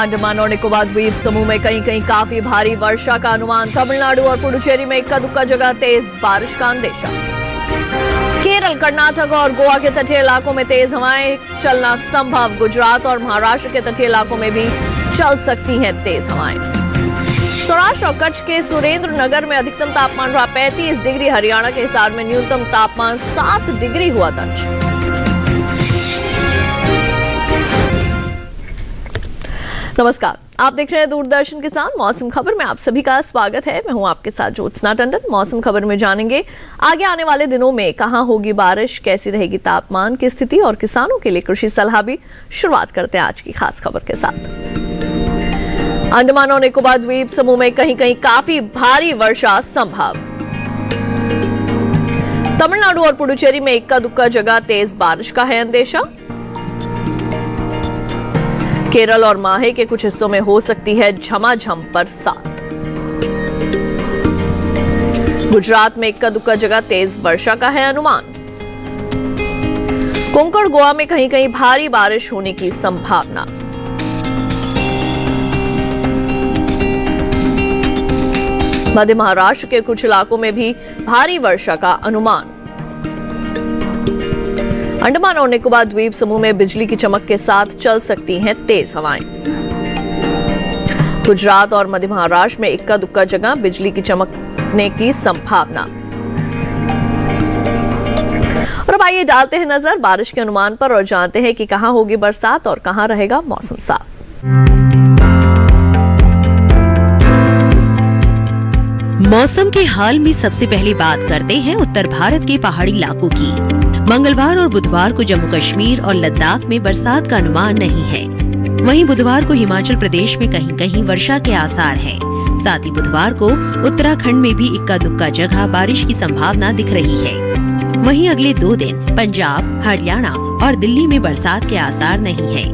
अंडमान और निकोबार द्वीप समूह में कहीं कहीं काफी भारी वर्षा का अनुमान। तमिलनाडु और पुडुचेरी में इक्का दुक्का जगह तेज बारिश का अंदेशा। केरल, कर्नाटक और गोवा के तटीय इलाकों में तेज हवाएं चलना संभव। गुजरात और महाराष्ट्र के तटीय इलाकों में भी चल सकती हैं तेज हवाएं। सौराष्ट्र और कच्छ के सुरेंद्र नगर में अधिकतम तापमान रहा 35 डिग्री। हरियाणा के हिसार में न्यूनतम तापमान 7 डिग्री हुआ दर्ज। नमस्कार, आप देख रहे हैं दूरदर्शन किसान। मौसम खबर में आप सभी का स्वागत है। मैं हूं आपके साथ ज्योत्सना टंडन। मौसम खबर में जानेंगे आगे आने वाले दिनों में कहां होगी बारिश, कैसी रहेगी तापमान की स्थिति और किसानों के लिए कृषि सलाह भी। शुरुआत करते हैं आज की खास खबर के साथ। अंडमान और निकोबार द्वीप समूह में कहीं कहीं काफी भारी वर्षा संभव। तमिलनाडु और पुडुचेरी में इक्का दुक्का जगह तेज बारिश का है अंदेशा। केरल और माहे के कुछ हिस्सों में हो सकती है झमाझम बरसात। गुजरात में इक्का दुक्का जगह तेज वर्षा का है अनुमान। कोंकण, गोवा में कहीं कहीं भारी बारिश होने की संभावना। मध्य महाराष्ट्र के कुछ इलाकों में भी भारी वर्षा का अनुमान। अंडमान और निकोबार द्वीप समूह में बिजली की चमक के साथ चल सकती हैं तेज हवाएं। गुजरात और मध्य महाराष्ट्र में इक्का दुक्का जगह बिजली की चमकने की संभावना। और अब आइए डालते हैं नजर बारिश के अनुमान पर और जानते हैं कि कहां होगी बरसात और कहां रहेगा मौसम साफ। मौसम के हाल में सबसे पहले बात करते हैं उत्तर भारत के पहाड़ी इलाकों की। मंगलवार और बुधवार को जम्मू कश्मीर और लद्दाख में बरसात का अनुमान नहीं है। वहीं बुधवार को हिमाचल प्रदेश में कहीं कहीं वर्षा के आसार हैं। साथ ही बुधवार को उत्तराखंड में भी इक्का दुक्का जगह बारिश की संभावना दिख रही है। वहीं अगले 2 दिन पंजाब, हरियाणा और दिल्ली में बरसात के आसार नहीं है।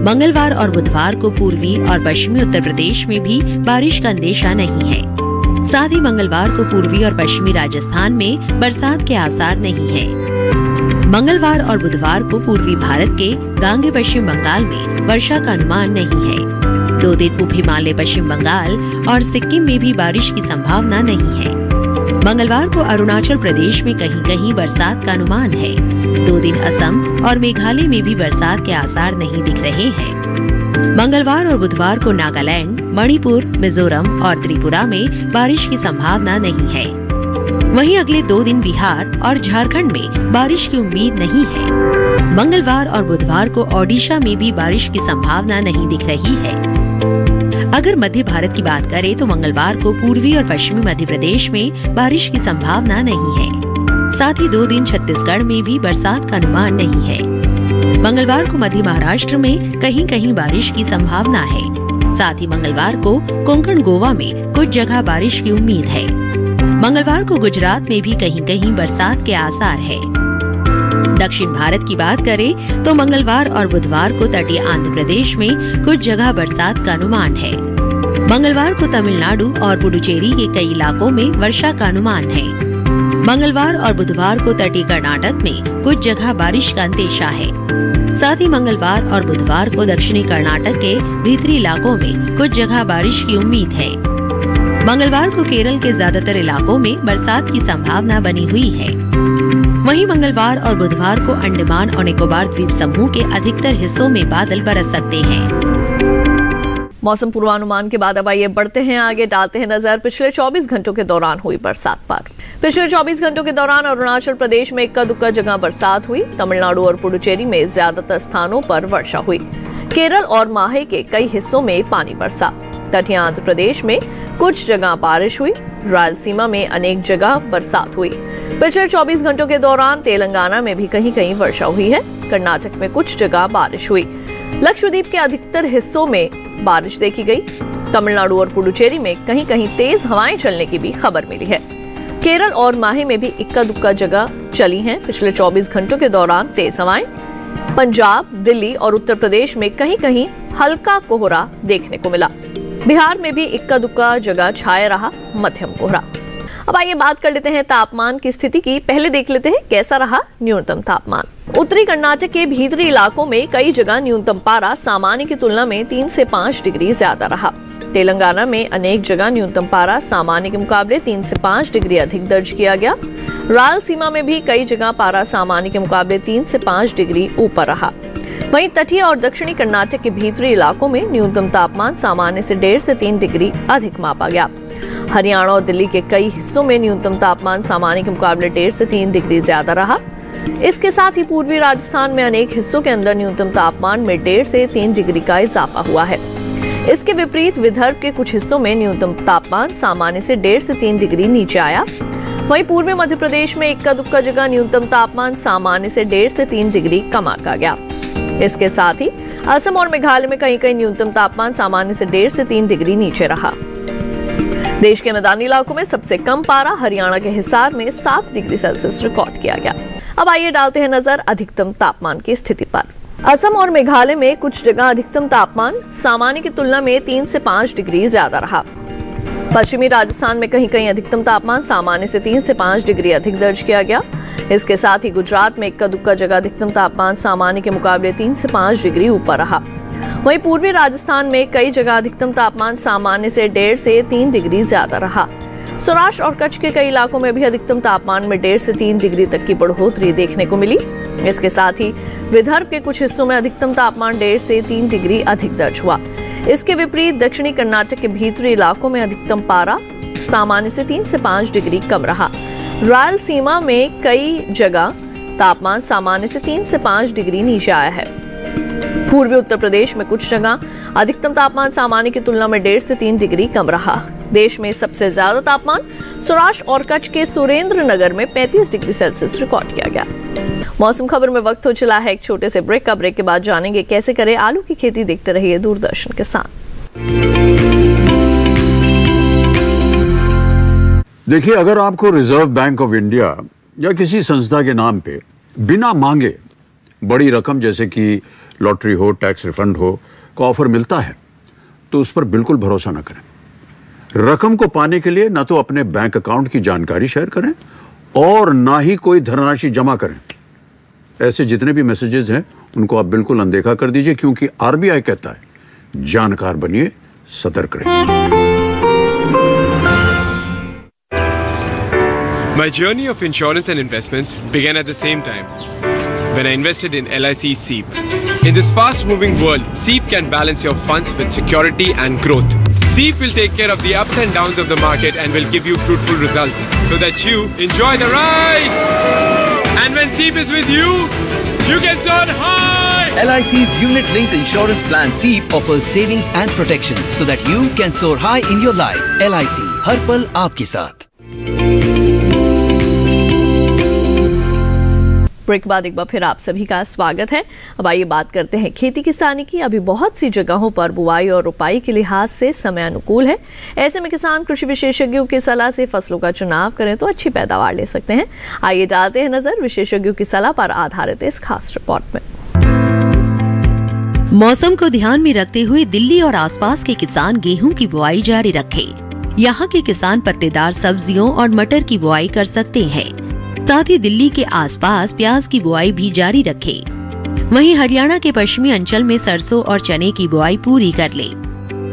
मंगलवार और बुधवार को पूर्वी और पश्चिमी उत्तर प्रदेश में भी बारिश का अंदेशा नहीं है। साथ ही मंगलवार को पूर्वी और पश्चिमी राजस्थान में बरसात के आसार नहीं है। मंगलवार और बुधवार को पूर्वी भारत के गांगे पश्चिम बंगाल में वर्षा का अनुमान नहीं है। 2 दिन उप हिमालय पश्चिम बंगाल और सिक्किम में भी बारिश की संभावना नहीं है। मंगलवार को अरुणाचल प्रदेश में कहीं कहीं बरसात का अनुमान है। 2 दिन असम और मेघालय में भी बरसात के आसार नहीं दिख रहे हैं। मंगलवार और बुधवार को नागालैंड, मणिपुर, मिजोरम और त्रिपुरा में बारिश की संभावना नहीं है। वहीं अगले 2 दिन बिहार और झारखंड में बारिश की उम्मीद नहीं है। मंगलवार और बुधवार को ओडिशा में भी बारिश की संभावना नहीं दिख रही है। अगर मध्य भारत की बात करें तो मंगलवार को पूर्वी और पश्चिमी मध्य प्रदेश में बारिश की संभावना नहीं है। साथ ही 2 दिन छत्तीसगढ़ में भी बरसात का अनुमान नहीं है। मंगलवार को मध्य महाराष्ट्र में कहीं कहीं बारिश की संभावना है। साथ ही मंगलवार को कोंकण, गोवा में कुछ जगह बारिश की उम्मीद है। मंगलवार को गुजरात में भी कहीं कहीं बरसात के आसार है। दक्षिण भारत की बात करें तो मंगलवार और बुधवार को तटीय आंध्र प्रदेश में कुछ जगह बरसात का अनुमान है। मंगलवार को तमिलनाडु और पुडुचेरी के कई इलाकों में वर्षा का अनुमान है। मंगलवार और बुधवार को तटीय कर्नाटक में कुछ जगह बारिश का अंदेशा है। साथ ही मंगलवार और बुधवार को दक्षिणी कर्नाटक के भीतरी इलाकों में कुछ जगह बारिश की उम्मीद है। मंगलवार को केरल के ज्यादातर इलाकों में बरसात की संभावना बनी हुई है। वहीं मंगलवार और बुधवार को अंडमान और निकोबार द्वीप समूह के अधिकतर हिस्सों में बादल बरस सकते हैं। मौसम पूर्वानुमान के बाद अब आइए बढ़ते हैं आगे, डालते हैं नजर पिछले 24 घंटों के दौरान हुई बरसात पर। पिछले 24 घंटों के दौरान अरुणाचल प्रदेश में इक्का दुक्का जगह बरसात हुई। तमिलनाडु और पुडुचेरी में ज्यादातर स्थानों पर वर्षा हुई। केरल और माहे के कई हिस्सों में पानी बरसा। तटीय आंध्र प्रदेश में कुछ जगह बारिश हुई। रायलसीमा में अनेक जगह बरसात हुई। पिछले 24 घंटों के दौरान तेलंगाना में भी कहीं कहीं वर्षा हुई है। कर्नाटक में कुछ जगह बारिश हुई। लक्षद्वीप के अधिकतर हिस्सों में बारिश देखी गई। तमिलनाडु और पुडुचेरी में कहीं कहीं तेज हवाएं चलने की भी खबर मिली है। केरल और माहे में भी इक्का दुक्का जगह चली हैं। पिछले 24 घंटों के दौरान तेज हवाएं। पंजाब, दिल्ली और उत्तर प्रदेश में कहीं कहीं हल्का कोहरा देखने को मिला। बिहार में भी इक्का दुक्का जगह छाया रहा मध्यम कोहरा। अब आइए बात कर लेते हैं तापमान की स्थिति की। पहले देख लेते हैं कैसा रहा न्यूनतम तापमान। उत्तरी कर्नाटक के भीतरी इलाकों में कई जगह न्यूनतम पारा सामान्य की तुलना में 3 से 5 डिग्री ज्यादा रहा। तेलंगाना में अनेक जगह न्यूनतम पारा सामान्य के मुकाबले 3 से 5 डिग्री अधिक दर्ज किया गया। रायलसीमा में भी कई जगह पारा सामान्य के मुकाबले 3 से 5 डिग्री ऊपर रहा। वहीं तटीय और दक्षिणी कर्नाटक के भीतरी इलाकों में न्यूनतम तापमान सामान्य से 1.5 से 3 डिग्री अधिक मापा गया। हरियाणा और दिल्ली के कई हिस्सों में न्यूनतम तापमान सामान्य के मुकाबले 1.5 से 3 डिग्री ज्यादा रहा। इसके साथ ही पूर्वी राजस्थान में अनेक हिस्सों के अंदर न्यूनतम तापमान में 1.5 से 3 डिग्री का इजाफा हुआ है। इसके विपरीत विदर्भ के कुछ हिस्सों में न्यूनतम तापमान सामान्य से 1.5 से 3 डिग्री नीचे आया। वहीं पूर्वी मध्य प्रदेश में इक्का दुक्का जगह न्यूनतम तापमान सामान्य से 1.5 से 3 डिग्री कम आंका गया। इसके साथ ही असम और मेघालय में कहीं कहीं न्यूनतम तापमान सामान्य से 1.5 से 3 डिग्री नीचे रहा। देश के मैदानी इलाकों में सबसे कम पारा हरियाणा के हिसार में 7 डिग्री सेल्सियस रिकॉर्ड किया गया। अब आइए डालते हैं नजर अधिकतम तापमान की स्थिति पर। असम और मेघालय में कुछ जगह अधिकतम तापमान सामान्य की तुलना में 3 से 5 डिग्री ज्यादा रहा। पश्चिमी राजस्थान में कहीं कहीं अधिकतम तापमान सामान्य से 3 से 5 डिग्री अधिक दर्ज किया गया। इसके साथ ही गुजरात में इक्का दुक्का जगह अधिकतम तापमान सामान्य के मुकाबले 3 से 5 डिग्री ऊपर रहा। वहीं पूर्वी राजस्थान में कई जगह अधिकतम तापमान सामान्य से 1.5 से 3 डिग्री ज्यादा रहा। सौराष्ट्र और कच्छ के कई इलाकों में भी अधिकतम तापमान में 1.5 से 3 डिग्री तक की बढ़ोतरी देखने को मिली। इसके साथ ही विदर्भ के कुछ हिस्सों में अधिकतम तापमान 1.5 से 3 डिग्री अधिक दर्ज हुआ। इसके विपरीत दक्षिणी कर्नाटक के भीतरी इलाकों में अधिकतम पारा सामान्य से 3 से 5 डिग्री कम रहा। रायलसीमा में कई जगह तापमान सामान्य से 3 से 5 डिग्री नीचे आया है। पूर्वी उत्तर प्रदेश में कुछ जगह अधिकतम तापमान सामान्य की तुलना में 1.5 से 3 डिग्री कम रहा। देश में सबसे ज्यादा तापमान सौराष्ट्र और कच्छ के सुरेंद्रनगर में 35 डिग्री सेल्सियस रिकॉर्ड किया गया। मौसम खबर में वक्त हो चला है एक छोटे से ब्रेक का। ब्रेक के बाद जानेंगे कैसे करें आलू की खेती। देखते रहिए दूरदर्शन के साथ। देखिए, अगर आपको रिजर्व बैंक ऑफ इंडिया या किसी संस्था के नाम पे बिना मांगे बड़ी रकम जैसे कि लॉटरी हो, टैक्स रिफंड हो का ऑफर मिलता है तो उस पर बिल्कुल भरोसा न करें। रकम को पाने के लिए ना तो अपने बैंक अकाउंट की जानकारी शेयर करें और ना ही कोई धनराशि जमा करें। ऐसे जितने भी मैसेजेस हैं उनको आप बिल्कुल अनदेखा कर दीजिए, क्योंकि आरबीआई कहता है जानकार बनिए, सतर्क रहिए। My journey of insurance and investments began at the same time when I invested in LIC SEEP. In this fast-moving world, SEEP can balance your funds with security and growth. SEEP will take care of the ups and downs of the market and will give you fruitful results so that you enjoy the ride. And when SEEP is with you, you can soar high. LIC's unit-linked insurance plan SEEP offers savings and protection so that you can soar high in your life. LIC, हर पल आपके साथ। Break के बाद एक बार फिर आप सभी का स्वागत है। अब आइए बात करते हैं खेती किसानी की। अभी बहुत सी जगहों पर बुआई और रोपाई के लिहाज से समय अनुकूल है। ऐसे में किसान कृषि विशेषज्ञों की सलाह से फसलों का चुनाव करें तो अच्छी पैदावार ले सकते हैं। आइए डालते हैं नजर विशेषज्ञों की सलाह पर आधारित इस खास रिपोर्ट में। मौसम को ध्यान में रखते हुए दिल्ली और आसपास के किसान गेहूं की बुआई जारी रखें। यहाँ के किसान पत्तेदार सब्जियों और मटर की बुआई कर सकते हैं। साथ ही दिल्ली के आसपास प्याज की बुआई भी जारी रखें। वहीं हरियाणा के पश्चिमी अंचल में सरसों और चने की बुआई पूरी कर ले।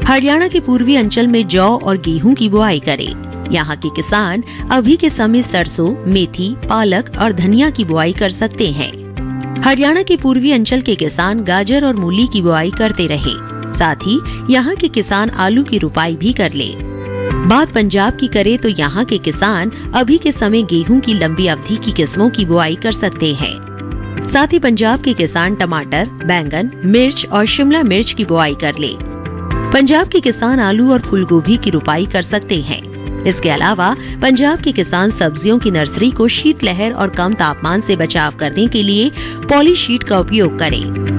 हरियाणा के पूर्वी अंचल में जौ और गेहूं की बुआई करें। यहाँ के किसान अभी के समय सरसों, मेथी, पालक और धनिया की बुआई कर सकते हैं। हरियाणा के पूर्वी अंचल के किसान गाजर और मूली की बुआई करते रहे। साथ ही यहाँ के किसान आलू की रुपाई भी कर ले। बात पंजाब की करें तो यहाँ के किसान अभी के समय गेहूं की लंबी अवधि की किस्मों की बुआई कर सकते हैं। साथ ही पंजाब के किसान टमाटर, बैंगन, मिर्च और शिमला मिर्च की बुआई कर ले। पंजाब के किसान आलू और फूलगोभी की रुपाई कर सकते हैं। इसके अलावा पंजाब के किसान सब्जियों की नर्सरी को शीतलहर और कम तापमान से बचाव करने के लिए पॉलीशीट का उपयोग करें।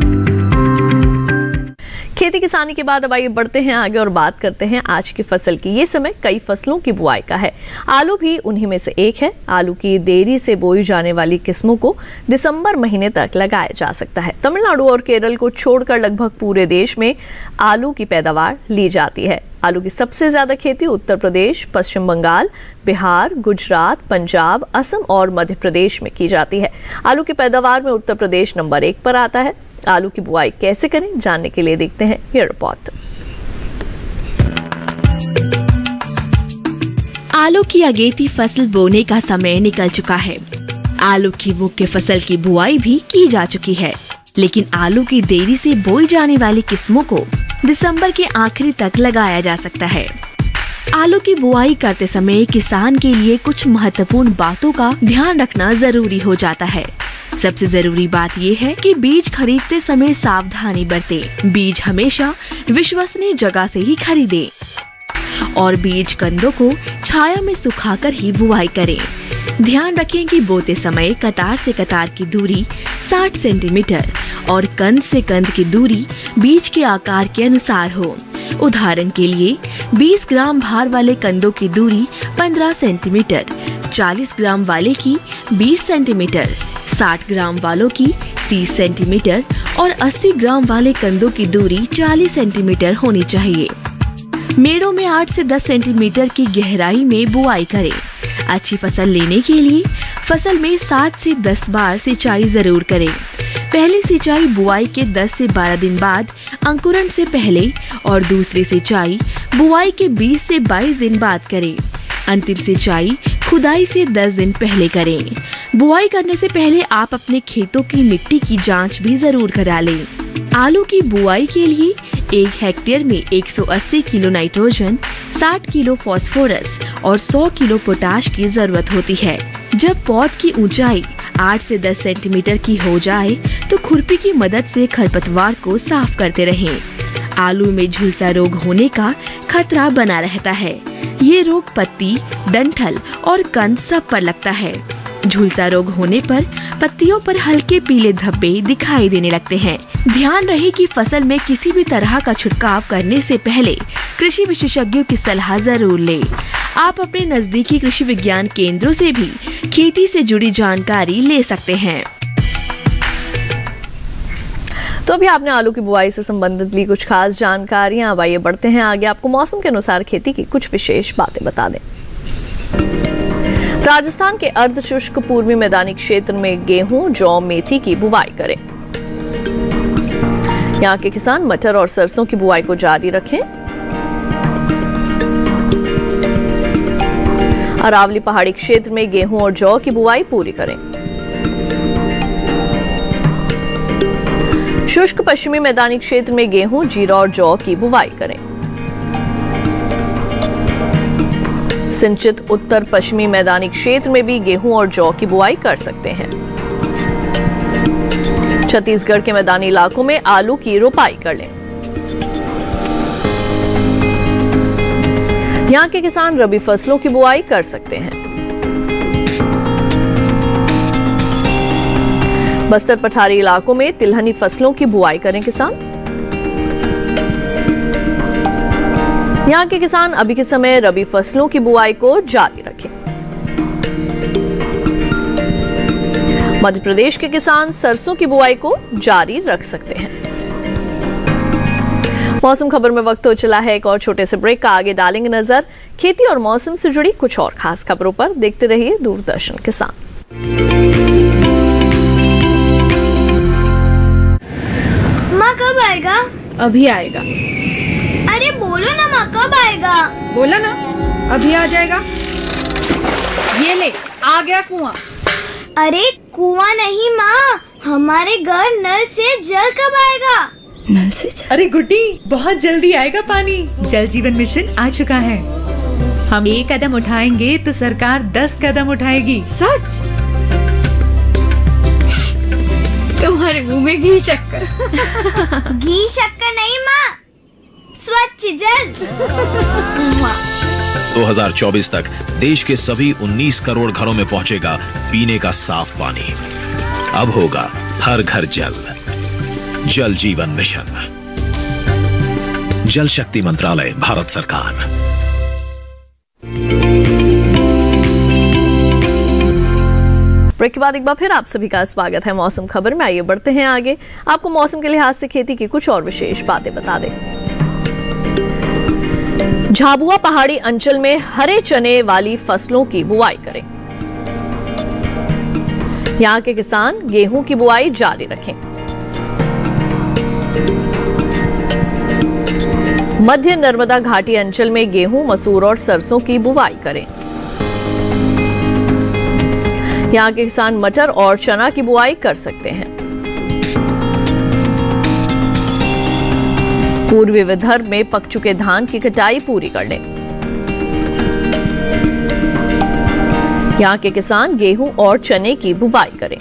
खेती किसानी के बाद अब आइए बढ़ते हैं आगे और बात करते हैं आज की फसल की। ये समय कई फसलों की बुआई का है। आलू भी उन्हीं में से एक है। आलू की देरी से बोई जाने वाली किस्मों को दिसंबर महीने तक लगाया जा सकता है। तमिलनाडु और केरल को छोड़कर लगभग पूरे देश में आलू की पैदावार ली जाती है। आलू की सबसे ज्यादा खेती उत्तर प्रदेश, पश्चिम बंगाल, बिहार, गुजरात, पंजाब, असम और मध्य प्रदेश में की जाती है। आलू की पैदावार में उत्तर प्रदेश नंबर 1 पर आता है। आलू की बुआई कैसे करें, जानने के लिए देखते हैं ये रिपोर्ट। आलू की अगेती फसल बोने का समय निकल चुका है। आलू की मुख्य फसल की बुआई भी की जा चुकी है, लेकिन आलू की देरी से बोई जाने वाली किस्मों को दिसंबर के आखिरी तक लगाया जा सकता है। आलू की बुआई करते समय किसान के लिए कुछ महत्वपूर्ण बातों का ध्यान रखना जरूरी हो जाता है। सबसे जरूरी बात ये है कि बीज खरीदते समय सावधानी बरतें। बीज हमेशा विश्वसनीय जगह से ही खरीदें और बीज कंदों को छाया में सुखाकर ही बुआई करें। ध्यान रखें कि बोते समय कतार से कतार की दूरी 60 सेंटीमीटर और कंद से कंद की दूरी बीज के आकार के अनुसार हो। उदाहरण के लिए 20 ग्राम भार वाले कंदों की दूरी 15 सेंटीमीटर, 40 ग्राम वाले की 20 सेंटीमीटर, 60 ग्राम वालों की 30 सेंटीमीटर और 80 ग्राम वाले कंदों की दूरी 40 सेंटीमीटर होनी चाहिए। मेड़ों में 8 से 10 सेंटीमीटर की गहराई में बुआई करें। अच्छी फसल लेने के लिए फसल में 7 से 10 बार सिंचाई जरूर करें। पहली सिंचाई बुआई के 10 से 12 दिन बाद अंकुरण से पहले और दूसरी सिंचाई बुआई के 20 से 22 दिन बाद करें। अंतिम सिंचाई खुदाई से 10 दिन पहले करें। बुआई करने से पहले आप अपने खेतों की मिट्टी की जांच भी जरूर करा लें। आलू की बुआई के लिए 1 हेक्टेयर में 180 किलो नाइट्रोजन, 60 किलो फास्फोरस और 100 किलो पोटाश की जरूरत होती है। जब पौध की ऊंचाई 8 से 10 सेंटीमीटर की हो जाए तो खुरपी की मदद से खरपतवार को साफ करते रहें। आलू में झुलसा रोग होने का खतरा बना रहता है। ये रोग पत्ती, डंठल और कंद सब पर लगता है। झुलसा रोग होने पर पत्तियों पर हल्के पीले धब्बे दिखाई देने लगते हैं। ध्यान रहे कि फसल में किसी भी तरह का छिड़काव करने से पहले कृषि विशेषज्ञों की सलाह जरूर लें। आप अपने नजदीकी कृषि विज्ञान केंद्रों से भी खेती से जुड़ी जानकारी ले सकते हैं। तो अभी आपने आलू की बुआई से संबंधित ली कुछ खास जानकारियां। अब आइए बढ़ते हैं आगे, आपको मौसम के अनुसार खेती की कुछ विशेष बातें बता दें। राजस्थान के अर्धशुष्क पूर्वी मैदानी क्षेत्र में गेहूं, जौ, मेथी की बुआई करें। यहाँ के किसान मटर और सरसों की बुआई को जारी रखें। अरावली पहाड़ी क्षेत्र में गेहूं और जौ की बुआई पूरी करें। शुष्क पश्चिमी मैदानी क्षेत्र में गेहूं, जीरा और जौ की बुआई करें। सिंचित उत्तर पश्चिमी मैदानी क्षेत्र में भी गेहूं और जौ की बुआई कर सकते हैं। छत्तीसगढ़ के मैदानी इलाकों में आलू की रोपाई कर लें। यहाँ के किसान रबी फसलों की बुआई कर सकते हैं। बस्तर पठारी इलाकों में तिलहनी फसलों की बुआई करें किसान। यहाँ के किसान अभी के समय रबी फसलों की बुआई को जारी रखें। मध्य प्रदेश के किसान सरसों की बुआई को जारी रख सकते हैं। मौसम खबर में वक्त हो चला है एक और छोटे से ब्रेक का। आगे डालेंगे नजर खेती और मौसम से जुड़ी कुछ और खास खबरों पर। देखते रहिए दूरदर्शन किसान। माँ कब आएगा? अभी आएगा। अरे बोलो ना माँ कब आएगा? बोला ना अभी आ जाएगा। ये ले आ गया कुआं। अरे कुआं नहीं माँ, हमारे घर नल से जल कब आएगा? नल से जल? अरे गुड्डी बहुत जल्दी आएगा पानी। जल जीवन मिशन आ चुका है। हम 1 कदम उठाएंगे तो सरकार 10 कदम उठाएगी। सच? तुम्हारे मुंह में घी शक्कर। घी शक्कर नहीं माँ, स्वच्छ जल। 2024 तक देश के सभी 19 करोड़ घरों में पहुंचेगा पीने का साफ पानी। अब होगा हर घर जल। जल जीवन मिशन, जल शक्ति मंत्रालय, भारत सरकार। ब्रेक के बाद एक बार फिर आप सभी का स्वागत है मौसम खबर में। आइए बढ़ते हैं आगे, आपको मौसम के लिहाज से खेती की कुछ और विशेष बातें बता दें। झाबुआ पहाड़ी अंचल में हरे चने वाली फसलों की बुआई करें। यहां के किसान गेहूं की बुआई जारी रखें। मध्य नर्मदा घाटी अंचल में गेहूं, मसूर और सरसों की बुआई करें। यहां के किसान मटर और चना की बुआई कर सकते हैं। पूर्वी विदर्भ में पक चुके धान की कटाई पूरी कर लें। यहां के किसान गेहूं और चने की बुवाई करें।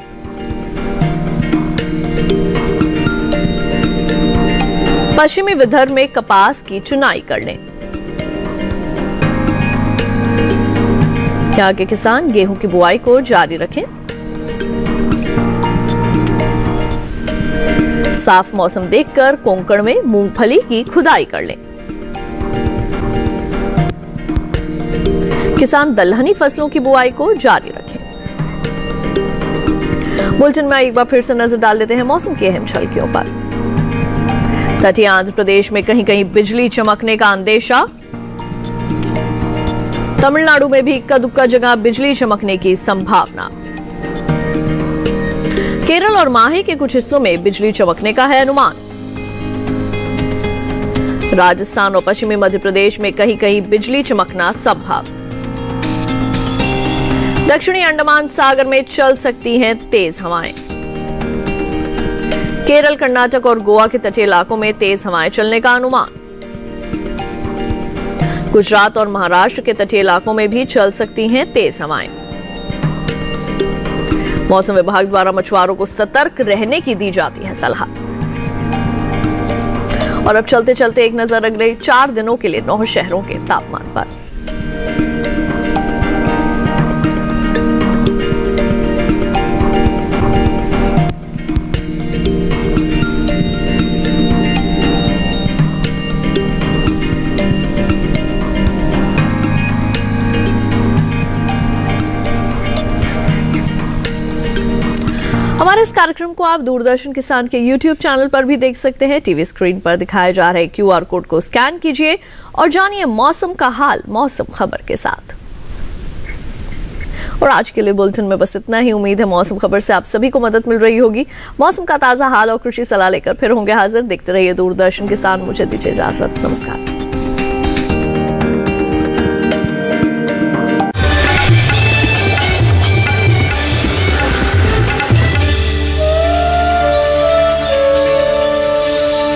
पश्चिमी विदर्भ में कपास की चुनाई कर लें। यहां के किसान गेहूं की बुआई को जारी रखें। साफ मौसम देखकर कोंकण में मूंगफली की खुदाई कर लें। किसान दलहनी फसलों की बुआई को जारी रखें। बुलेटिन में एक बार फिर से नजर डाल लेते हैं मौसम की अहम झलकियों पर। तटीय आंध्र प्रदेश में कहीं कहीं बिजली चमकने का अंदेशा। तमिलनाडु में भी इक्का दुक्का जगह बिजली चमकने की संभावना। केरल और माहे के कुछ हिस्सों में बिजली चमकने का है अनुमान। राजस्थान और पश्चिमी मध्य प्रदेश में कहीं कहीं बिजली चमकना संभव। दक्षिणी अंडमान सागर में चल सकती हैं तेज हवाएं। केरल, कर्नाटक और गोवा के तटीय इलाकों में तेज हवाएं चलने का अनुमान। गुजरात और महाराष्ट्र के तटीय इलाकों में भी चल सकती हैं तेज हवाएं। मौसम विभाग द्वारा मछुआरों को सतर्क रहने की दी जाती है सलाह। और अब चलते चलते एक नजर अगले 4 दिनों के लिए 9 शहरों के तापमान पर। हमारे इस कार्यक्रम को आप दूरदर्शन किसान के YouTube चैनल पर भी देख सकते हैं। टीवी स्क्रीन पर दिखाए जा रहे QR कोड को स्कैन कीजिए और जानिए मौसम का हाल मौसम खबर के साथ। और आज के लिए बुलेटिन में बस इतना ही। उम्मीद है मौसम खबर से आप सभी को मदद मिल रही होगी। मौसम का ताजा हाल और कृषि सलाह लेकर फिर होंगे हाजिर। देखते रहिए दूरदर्शन किसान। मुझे दीजिए इजाजत। नमस्कार।